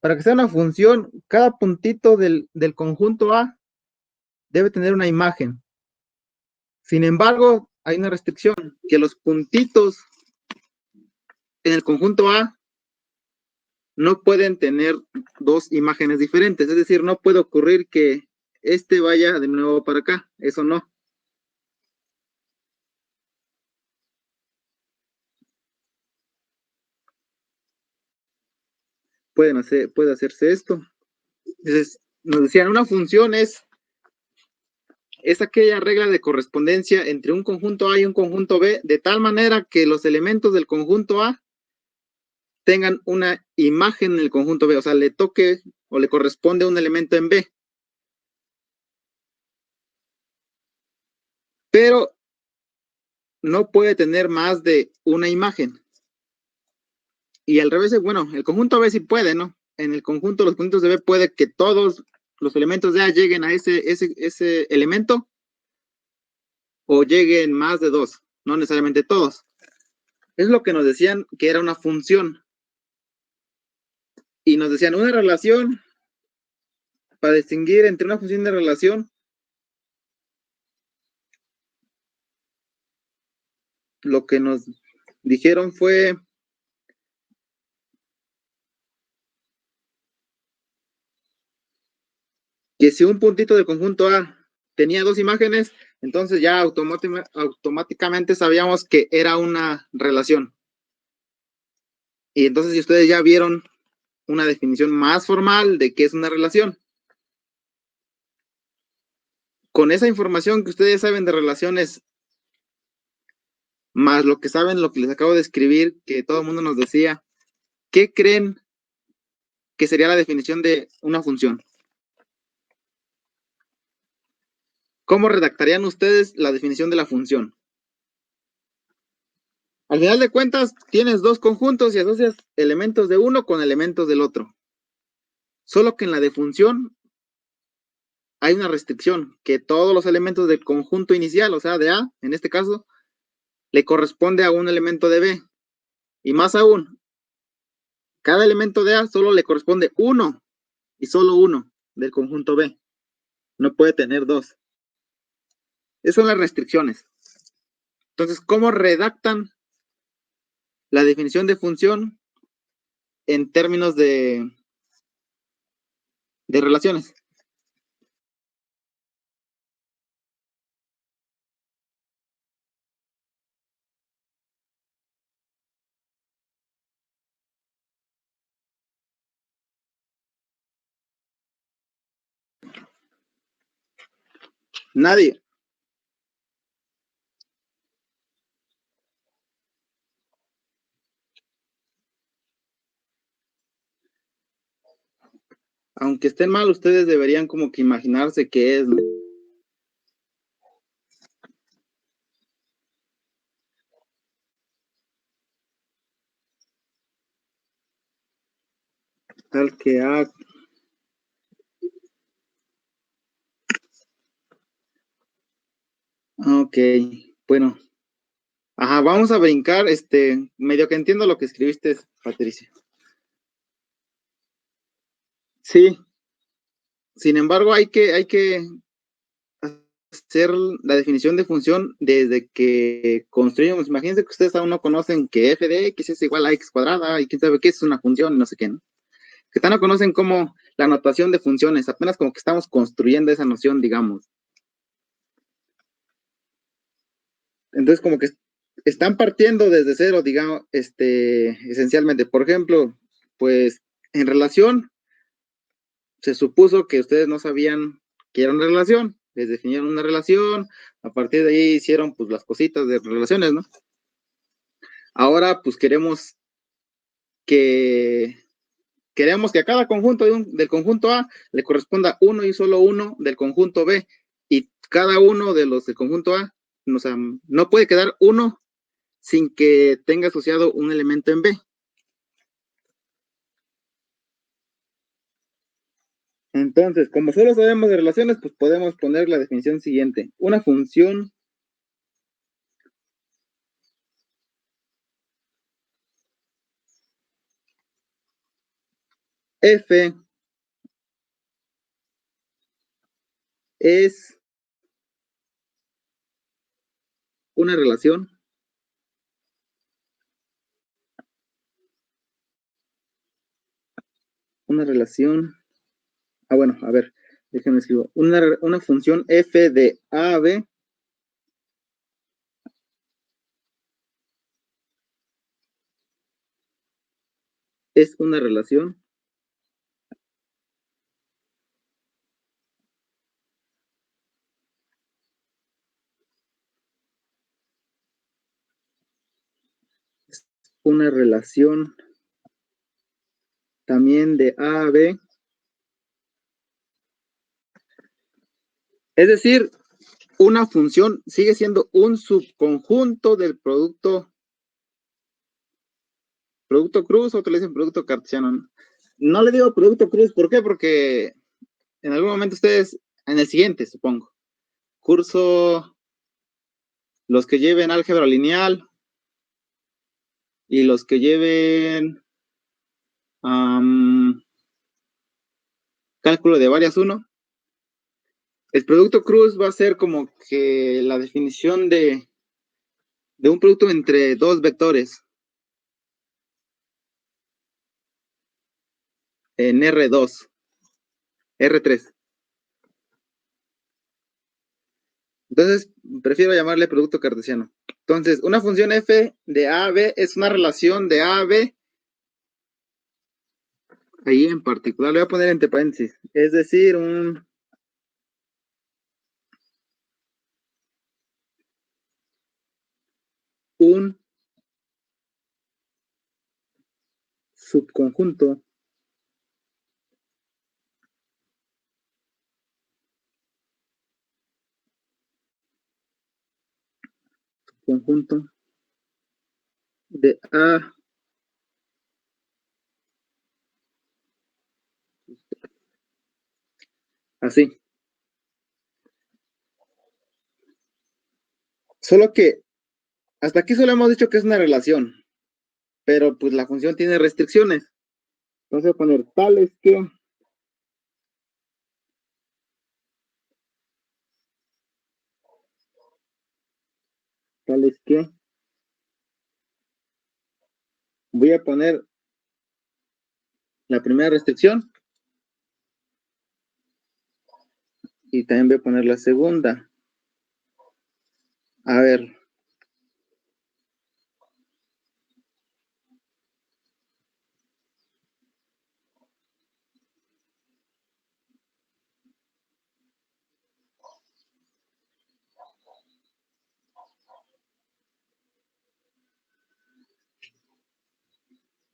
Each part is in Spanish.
Para que sea una función, cada puntito del conjunto A debe tener una imagen. Sin embargo, hay una restricción, que los puntitos en el conjunto A no pueden tener dos imágenes diferentes. Es decir, no puede ocurrir que este vaya de nuevo para acá. Eso no. Puede hacerse esto. Entonces, nos decían, una función es aquella regla de correspondencia entre un conjunto A y un conjunto B, de tal manera que los elementos del conjunto A tengan una imagen en el conjunto B, o sea, le toque o le corresponde un elemento en B. Pero no puede tener más de una imagen. Y al revés, bueno, el conjunto B sí puede, ¿no? En el conjunto, los conjuntos de B puede que todos los elementos de A lleguen a ese elemento o lleguen más de dos, no necesariamente todos. Es lo que nos decían que era una función. Y nos decían una relación, para distinguir entre una función y una relación, lo que nos dijeron fue que si un puntito del conjunto A tenía dos imágenes, entonces ya automáticamente sabíamos que era una relación. Y entonces si ustedes ya vieron una definición más formal de qué es una relación, con esa información que ustedes saben de relaciones, más lo que saben, lo que les acabo de escribir, que todo el mundo nos decía, ¿qué creen que sería la definición de una función? ¿Cómo redactarían ustedes la definición de la función? Al final de cuentas, tienes dos conjuntos y asocias elementos de uno con elementos del otro. Solo que en la de función hay una restricción, que todos los elementos del conjunto inicial, o sea, de A, en este caso, le corresponde a un elemento de B. Y más aún, cada elemento de A solo le corresponde uno y solo uno del conjunto B. No puede tener dos. Esas son las restricciones. Entonces, ¿cómo redactan la definición de función en términos de relaciones? Nadie. Aunque estén mal, ustedes deberían como que imaginarse qué es, ¿no? Tal que A. Ok, bueno. Ajá, vamos a brincar, medio que entiendo lo que escribiste, Patricia. Sí, sin embargo, hay que hacer la definición de función desde que construimos. Imagínense que ustedes aún no conocen que f de x es igual a x cuadrada y quién sabe qué es una función y no sé qué, ¿no? Que no conocen como la notación de funciones, apenas como que estamos construyendo esa noción, digamos. Entonces, como que están partiendo desde cero, digamos, esencialmente. Por ejemplo, pues en relación, se supuso que ustedes no sabían que era una relación, les definieron una relación, a partir de ahí hicieron pues las cositas de relaciones, ¿no? Ahora pues que queremos que a cada conjunto del conjunto A le corresponda uno y solo uno del conjunto B, y cada uno de los del conjunto A, o sea, no puede quedar uno sin que tenga asociado un elemento en B. Entonces, como solo sabemos de relaciones, pues podemos poner la definición siguiente. Una función F es una relación bueno, a ver, déjenme escribir. Una función f de a a b es una relación también de a a b, es decir, una función sigue siendo un subconjunto del producto cruz, otro le dicen producto cartesiano. No le digo producto cruz, ¿por qué? Porque en algún momento ustedes, en el siguiente, supongo, curso, los que lleven álgebra lineal y los que lleven cálculo de varias 1, el producto cruz va a ser como que la definición de un producto entre dos vectores en R2, R3. Entonces, prefiero llamarle producto cartesiano. Entonces, una función f de a a b es una relación de a a b. Ahí en particular le voy a poner entre paréntesis. Es decir, un subconjunto de A así. Solo que hasta aquí solo hemos dicho que es una relación, pero pues la función tiene restricciones. Entonces voy a poner tales que, voy a poner la primera restricción y también voy a poner la segunda. A ver.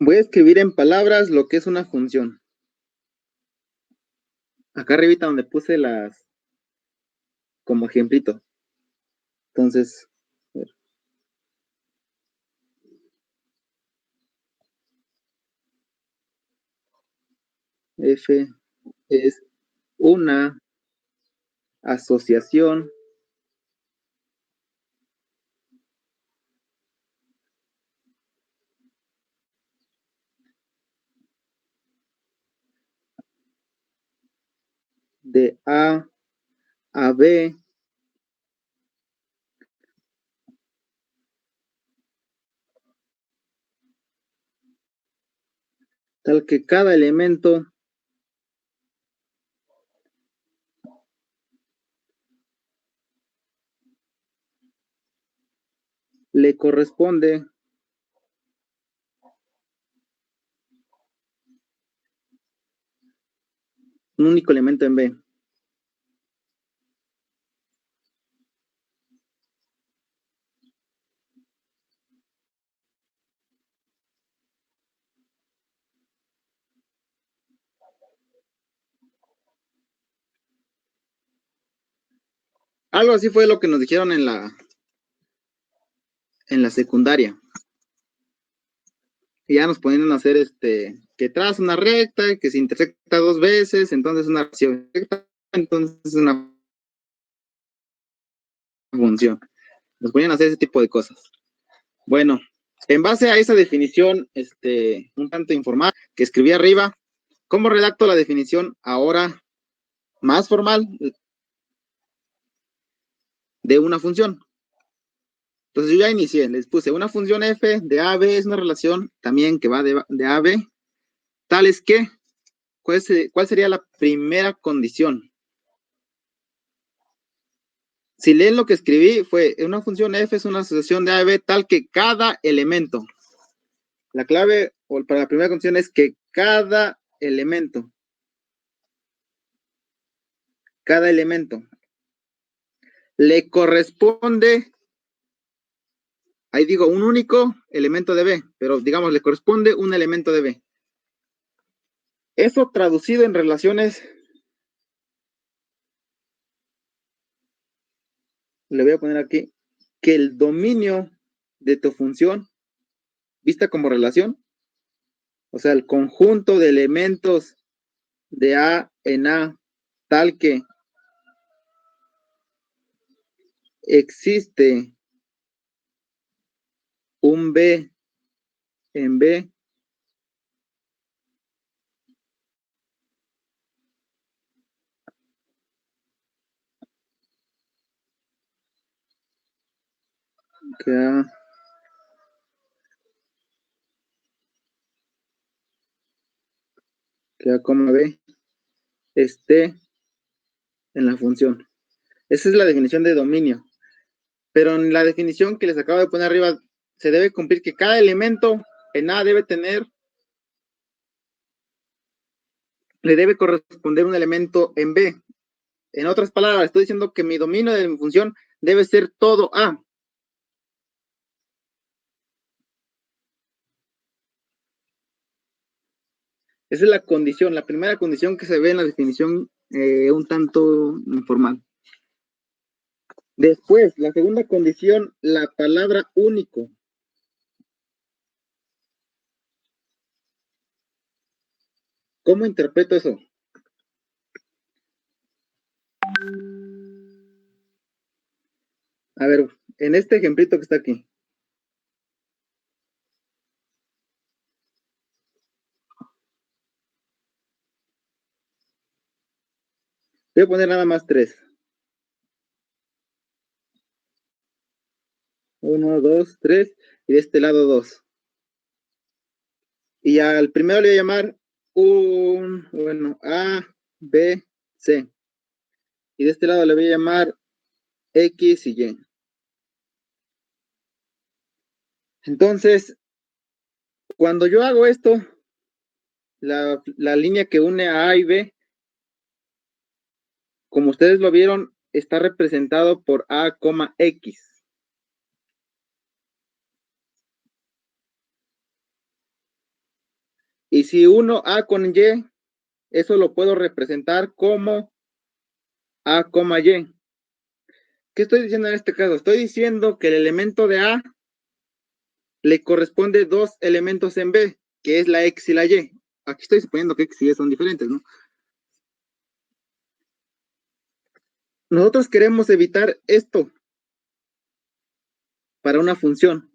Voy a escribir en palabras lo que es una función. Acá arribita donde puse las como ejemplito. Entonces, a ver. F es una asociación de A a B tal que cada elemento le corresponde un único elemento en B. Algo así fue lo que nos dijeron en la secundaria. Y ya nos ponían a hacer que traza una recta, que se intersecta dos veces, entonces una relación recta, entonces una función. Nos ponían a hacer ese tipo de cosas. Bueno, en base a esa definición, un tanto informal que escribí arriba, ¿Cómo redacto la definición ahora más formal de una función? Entonces yo ya inicié, les puse una función f de a a b, es una relación también que va de a a b, tal es que, ¿cuál sería la primera condición? Si leen lo que escribí, fue una función f es una asociación de a a b tal que cada elemento, la clave para la primera condición es que cada elemento le corresponde, ahí digo, un único elemento de B, pero digamos, le corresponde un elemento de B. Eso traducido en relaciones, le voy a poner aquí, que el dominio de tu función, vista como relación, o sea, el conjunto de elementos de A en A, tal que existe un B en B, que A, B esté en la función. Esa es la definición de dominio. Pero en la definición que les acabo de poner arriba, se debe cumplir que cada elemento en A debe tener, le debe corresponder un elemento en B. En otras palabras, estoy diciendo que mi dominio de mi función debe ser todo A. Esa es la condición, la primera condición que se ve en la definición un tanto informal. Después, la segunda condición, la palabra único. ¿Cómo interpreto eso? A ver, en este ejemplito que está aquí. Voy a poner nada más 3. 1, 2, 3. Y de este lado 2. Y al primero le voy a llamar A, B, C. Y de este lado le voy a llamar X y Y. Entonces, cuando yo hago esto, la línea que une a A y B, como ustedes lo vieron, está representado por A, X. Y si uno A con Y, eso lo puedo representar como A, Y. ¿Qué estoy diciendo en este caso? Estoy diciendo que el elemento de A le corresponde dos elementos en B, que es la X y la Y. Aquí estoy suponiendo que X y Y son diferentes, ¿no? Nosotros queremos evitar esto para una función.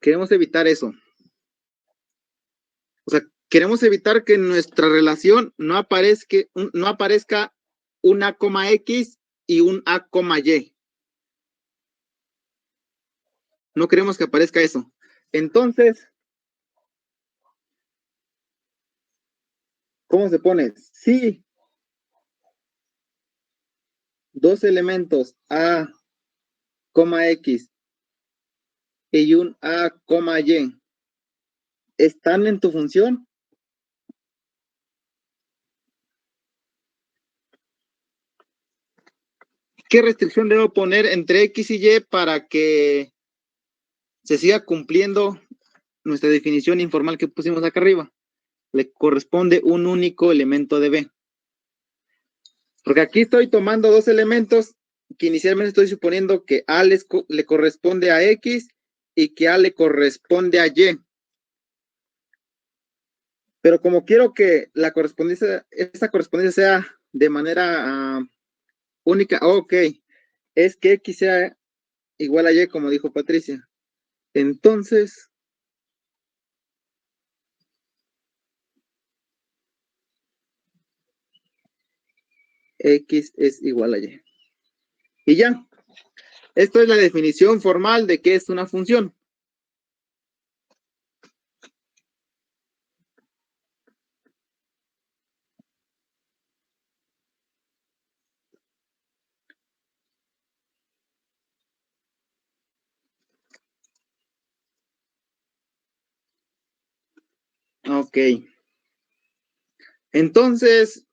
Queremos evitar eso. O sea, queremos evitar que en nuestra relación no aparezca un A, X y un A, Y. No queremos que aparezca eso. Entonces, ¿cómo se pone? Si dos elementos A, X y un A, Y están en tu función, ¿qué restricción debo poner entre X y Y para que se siga cumpliendo nuestra definición informal que pusimos acá arriba? Le corresponde un único elemento de B. Porque aquí estoy tomando dos elementos que inicialmente estoy suponiendo que A le corresponde a X y que A le corresponde a Y. Pero como quiero que esta correspondencia sea de manera única, ok, es que X sea igual a Y, como dijo Patricia. Entonces, X es igual a Y. Y ya, esto es la definición formal de qué es una función. Ok. Entonces,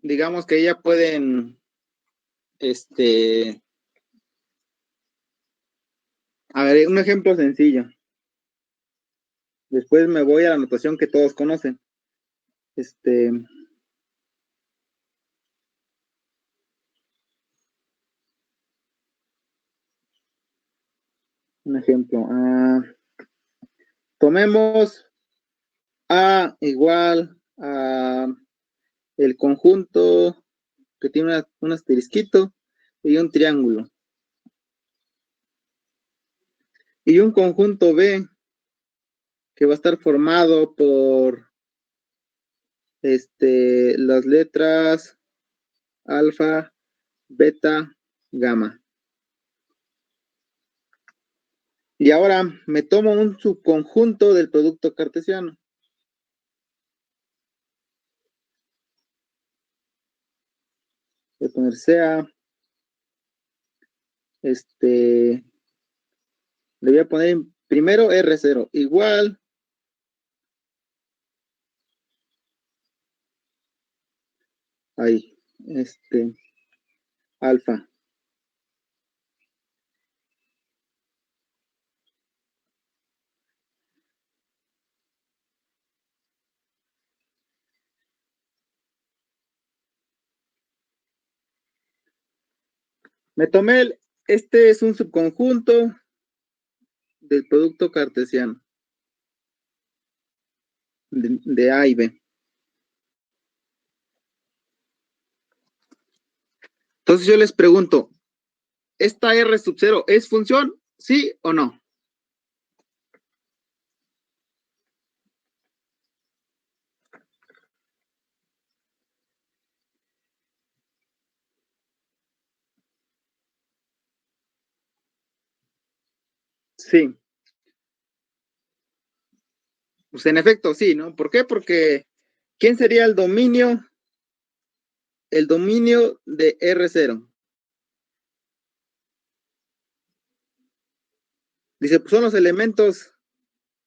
digamos que ya pueden, a ver, un ejemplo sencillo. Después me voy a la notación que todos conocen. Un ejemplo. Tomemos A igual a el conjunto que tiene un asterisquito y un triángulo. Y un conjunto B que va a estar formado por las letras alfa, beta, gamma. Y ahora me tomo un subconjunto del producto cartesiano. Voy a poner sea, le voy a poner primero R0 igual ahí, alfa. Me tomé este es un subconjunto del producto cartesiano de A y B. Entonces yo les pregunto, ¿esta R sub 0 es función? ¿Sí o no? Sí. Pues en efecto, sí, ¿no? ¿Por qué? Porque ¿quién sería el dominio? El dominio de R0. Dice, pues son los elementos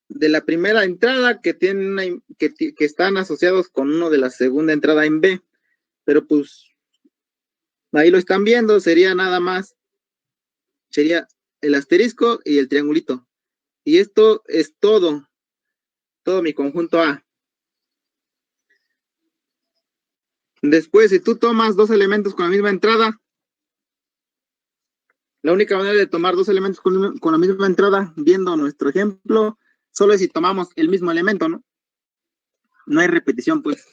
de la primera entrada que tienen que están asociados con uno de la segunda entrada en B. Pero pues ahí lo están viendo, sería nada más, sería el asterisco y el triangulito. Y esto es todo mi conjunto A. Después, si tú tomas dos elementos con la misma entrada, la única manera de tomar dos elementos con la misma entrada, viendo nuestro ejemplo, solo es si tomamos el mismo elemento, ¿no? No hay repetición, pues.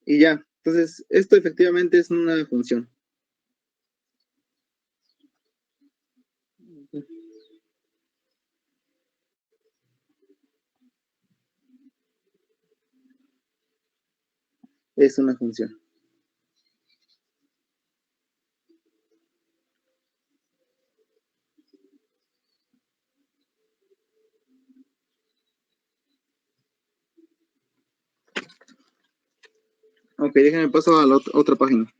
Y ya. Entonces, esto efectivamente es una función. Es una función. Ok, déjenme paso a la otra página.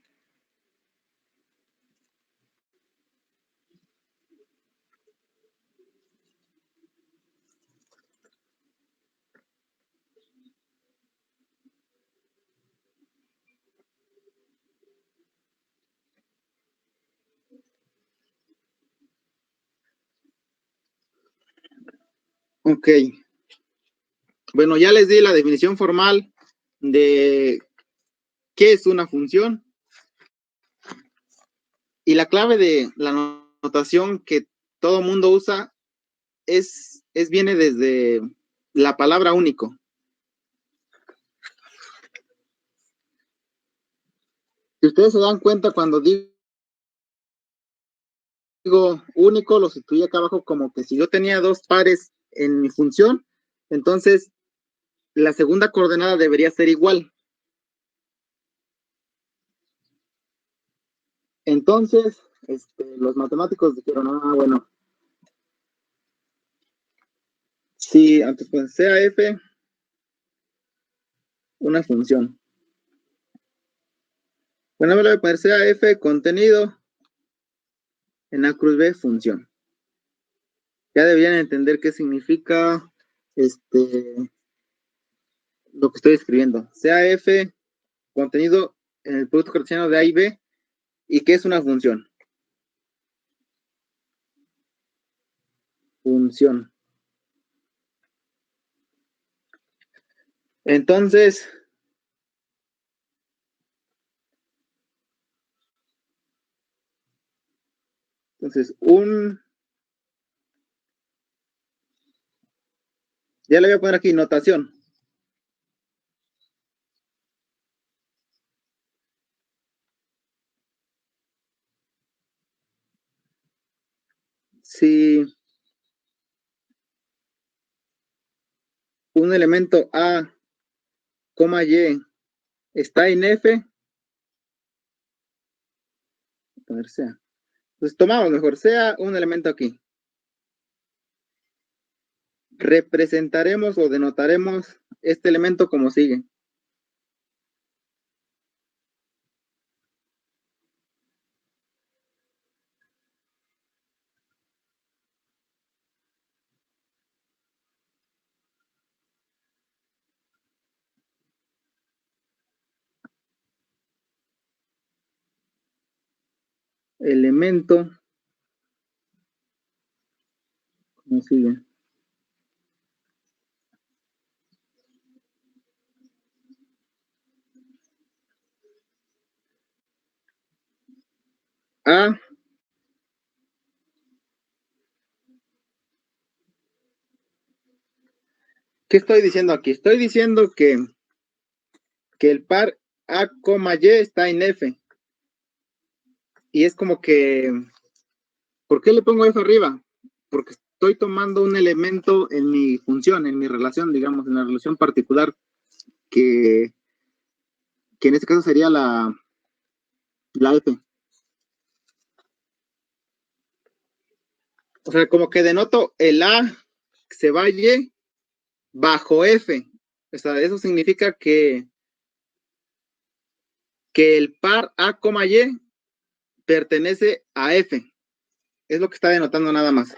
Ok. Bueno, ya les di la definición formal de qué es una función y la clave de la notación que todo mundo usa viene desde la palabra único. Si ustedes se dan cuenta, cuando digo único, lo sustituí acá abajo como que si yo tenía dos pares en mi función, entonces la segunda coordenada debería ser igual. Entonces, los matemáticos dijeron, bueno, si antes pues sea f una función. Bueno, me lo voy a poner sea f contenido en A cruz B función. Ya deberían entender qué significa lo que estoy escribiendo. Sea f contenido en el producto cartesiano de A y B y qué es una función. Función. Entonces, ya le voy a poner aquí notación. Si un elemento A, Y está en F, a ver, sea. Pues tomamos mejor, sea un elemento aquí. Representaremos o denotaremos este elemento como sigue. Elemento como sigue. A ¿qué estoy diciendo aquí? Estoy diciendo que el par A, Y está en F. Y es como que, ¿por qué le pongo F arriba? Porque estoy tomando un elemento en mi función, en mi relación, digamos, en la relación particular, que en este caso sería la F. O sea, como que denoto el A se va Y bajo F. O sea, eso significa que el par A, Y pertenece a F. Es lo que está denotando nada más.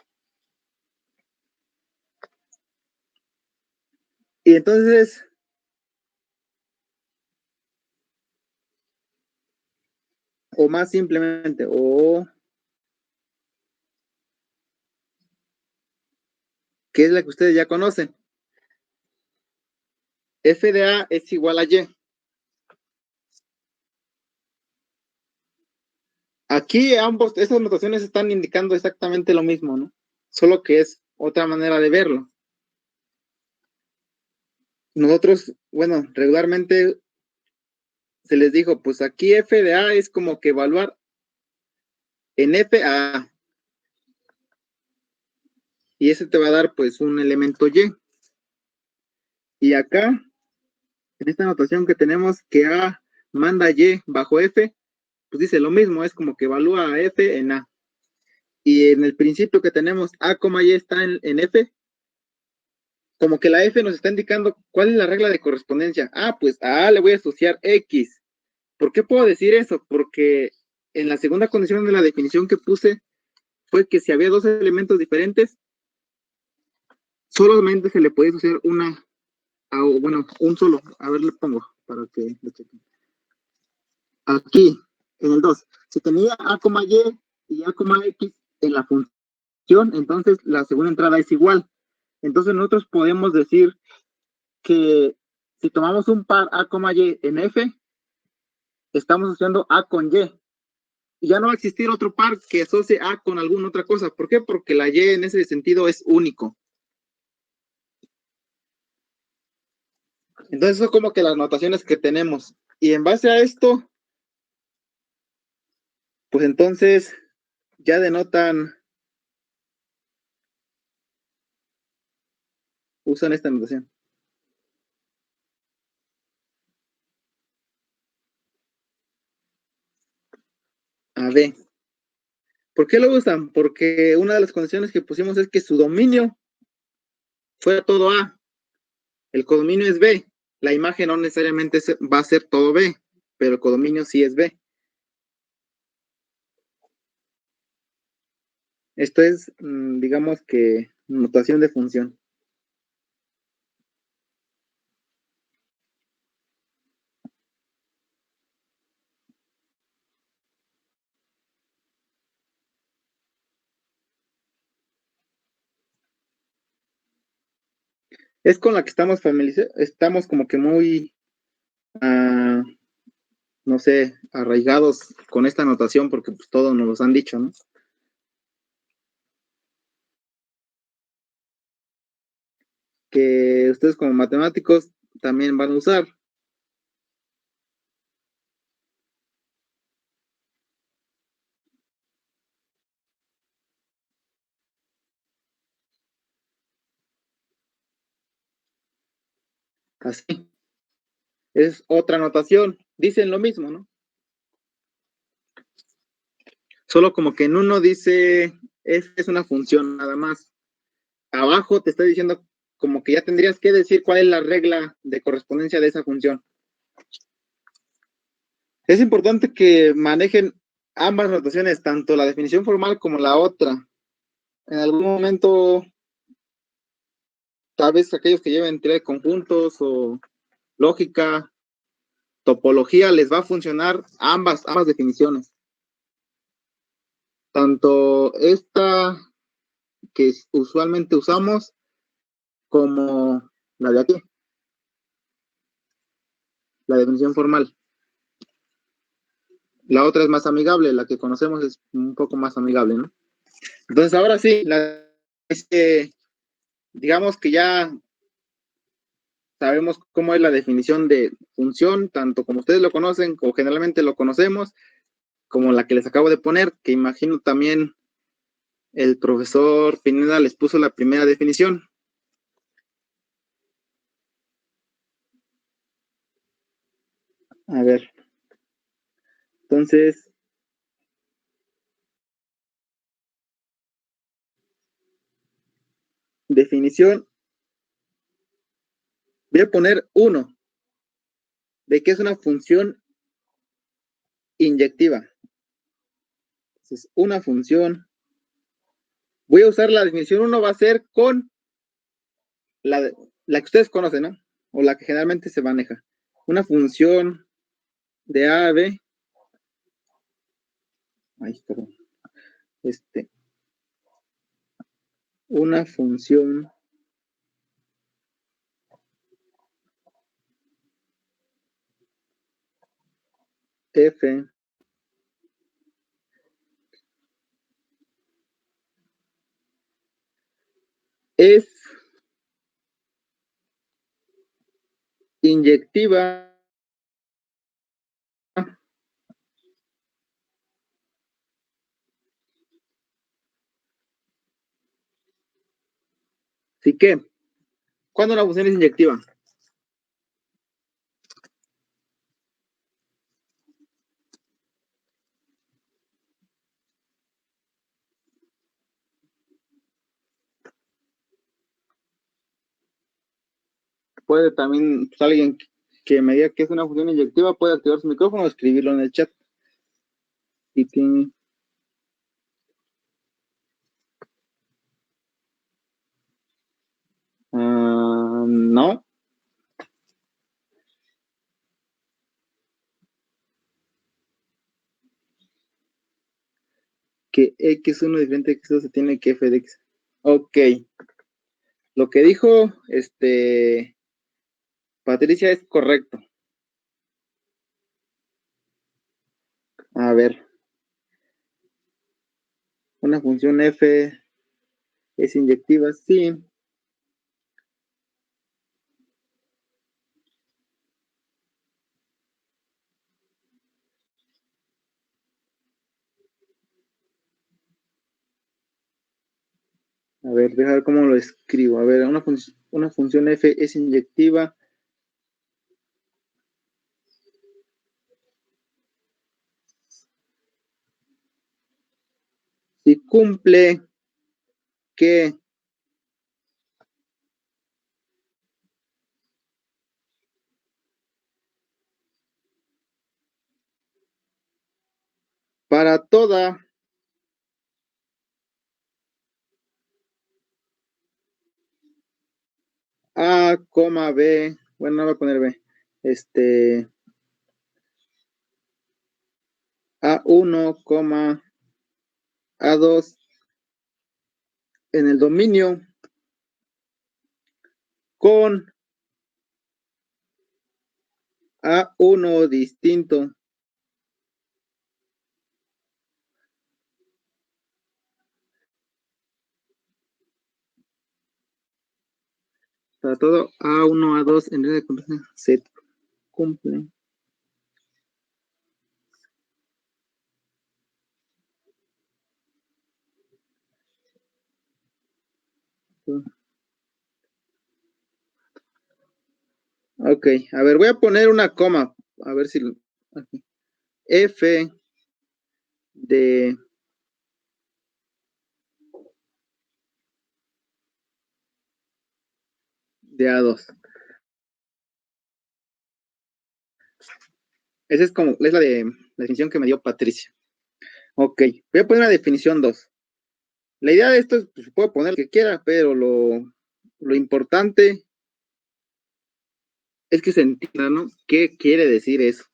Y entonces, o más simplemente, que es la que ustedes ya conocen. F de A es igual a Y. Aquí esas notaciones están indicando exactamente lo mismo, ¿no? Solo que es otra manera de verlo. Nosotros, bueno, regularmente se les dijo, pues aquí F de A es como que evaluar en F a A. Y ese te va a dar pues un elemento Y. Y acá, en esta notación que tenemos que A manda Y bajo F, pues dice lo mismo, es como que evalúa a F en A. Y en el principio que tenemos A, Y está en F, como que la F nos está indicando cuál es la regla de correspondencia. Pues a le voy a asociar X. ¿Por qué puedo decir eso? Porque en la segunda condición de la definición que puse fue que si había dos elementos diferentes, solamente se le podía asociar un solo. A ver, le pongo para que lo chequen. Aquí, en el 2, si tenía A, Y A, X en la función, entonces la segunda entrada es igual. Entonces nosotros podemos decir que si tomamos un par A, Y en F, estamos asociando A con Y. Y ya no va a existir otro par que asocie A con alguna otra cosa. ¿Por qué? Porque la Y en ese sentido es único. Entonces, eso es como que las notaciones que tenemos. Y en base a esto, Pues entonces ya denotan, usan esta notación. A B. ¿Por qué lo usan? Porque una de las condiciones que pusimos es que su dominio fuera todo A. El codominio es B. La imagen no necesariamente va a ser todo B, pero el codominio sí es B. Esto es, digamos que, notación de función. Es con la que estamos familiarizados, estamos como que muy, uh, no sé, arraigados con esta notación porque pues todos nos los han dicho, ¿no? Que ustedes como matemáticos también van a usar. Así. Es otra notación. Dicen lo mismo, ¿no? Solo como que en uno dice, es una función nada más. Abajo te está diciendo como que ya tendrías que decir cuál es la regla de correspondencia de esa función. Es importante que manejen ambas notaciones, tanto la definición formal como la otra. En algún momento, tal vez aquellos que lleven teoría de conjuntos o lógica, topología, les va a funcionar ambas definiciones. Tanto esta que usualmente usamos como la de aquí, la definición formal. La otra es más amigable, la que conocemos es un poco más amigable, ¿no? Entonces, ahora sí, digamos que ya sabemos cómo es la definición de función, tanto como ustedes lo conocen, o generalmente lo conocemos, como la que les acabo de poner, que imagino también el profesor Pineda les puso la primera definición. A ver, entonces, definición, voy a poner uno, de que es una función inyectiva. Entonces, una función, voy a usar la definición uno, va a ser con la que ustedes conocen, ¿no? O la que generalmente se maneja. Una función de A a B. Ay, perdón. Una función f es inyectiva ¿sí que? ¿Cuándo una función es inyectiva? Puede también, pues, alguien que me diga que es una función inyectiva puede activar su micrófono o escribirlo en el chat. Y tiene... no. Que x1 diferente de x2 se tiene que f de x. Ok. Lo que dijo Patricia es correcto. A ver. Una función f es inyectiva, sí. A ver, deja ver cómo lo escribo. A ver, una función f es inyectiva. Si cumple que para toda A, B, bueno, no voy a poner B, A1, A2 en el dominio con A1 distinto para todo A1, A2 en red de contraseña se cumple. Ok, a ver, voy a poner una coma, a ver si aquí. F de A2. Esa es como, es la definición que me dio Patricia. Ok, voy a poner una definición 2. La idea de esto es, pues, puedo poner lo que quiera, pero lo importante es que se entienda, ¿no? ¿Qué quiere decir eso?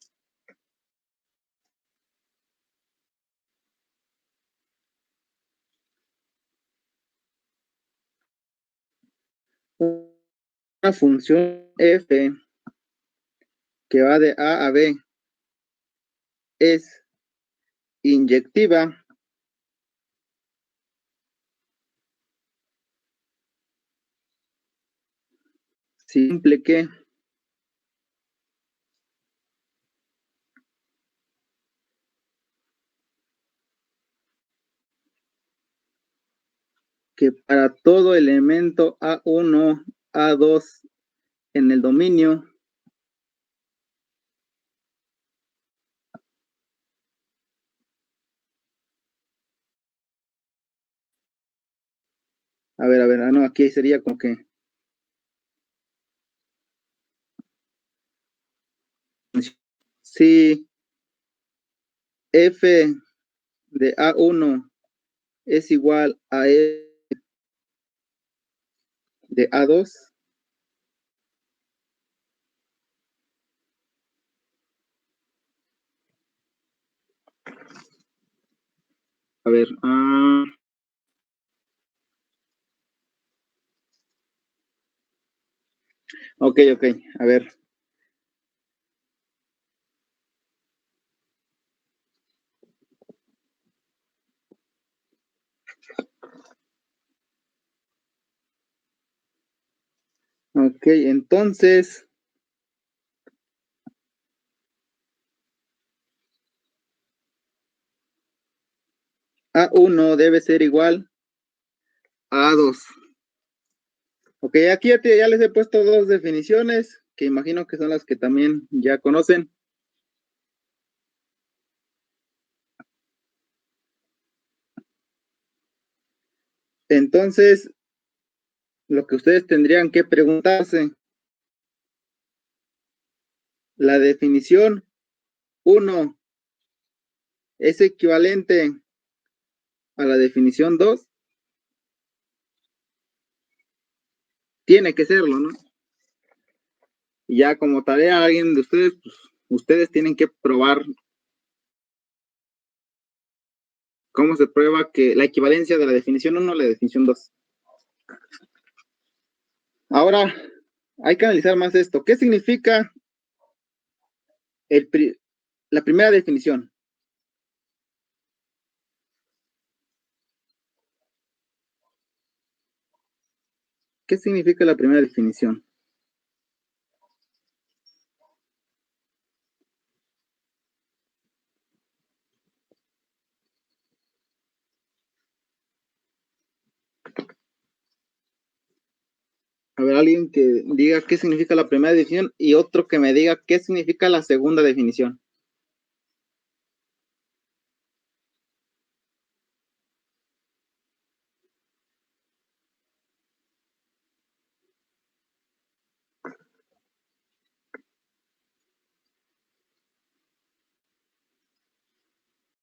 Una función f que va de A a B es inyectiva simple que para todo elemento A1, A2 en el dominio a ver, no, aquí sería como que si f de A1 es igual a e de A2, a ver, ok, a ver. Ok, entonces A1 debe ser igual a A2. Ok, aquí ya les he puesto dos definiciones que imagino que son las que también ya conocen. Entonces, lo que ustedes tendrían que preguntarse, la definición 1 es equivalente a la definición 2, tiene que serlo, ¿no? Y ya como tarea alguien de ustedes, pues ustedes tienen que probar cómo se prueba que la equivalencia de la definición 1 a la definición 2. Ahora, hay que analizar más esto. ¿Qué significa la primera definición? ¿Qué significa la primera definición? A ver, alguien que diga qué significa la primera definición y otro que me diga qué significa la segunda definición.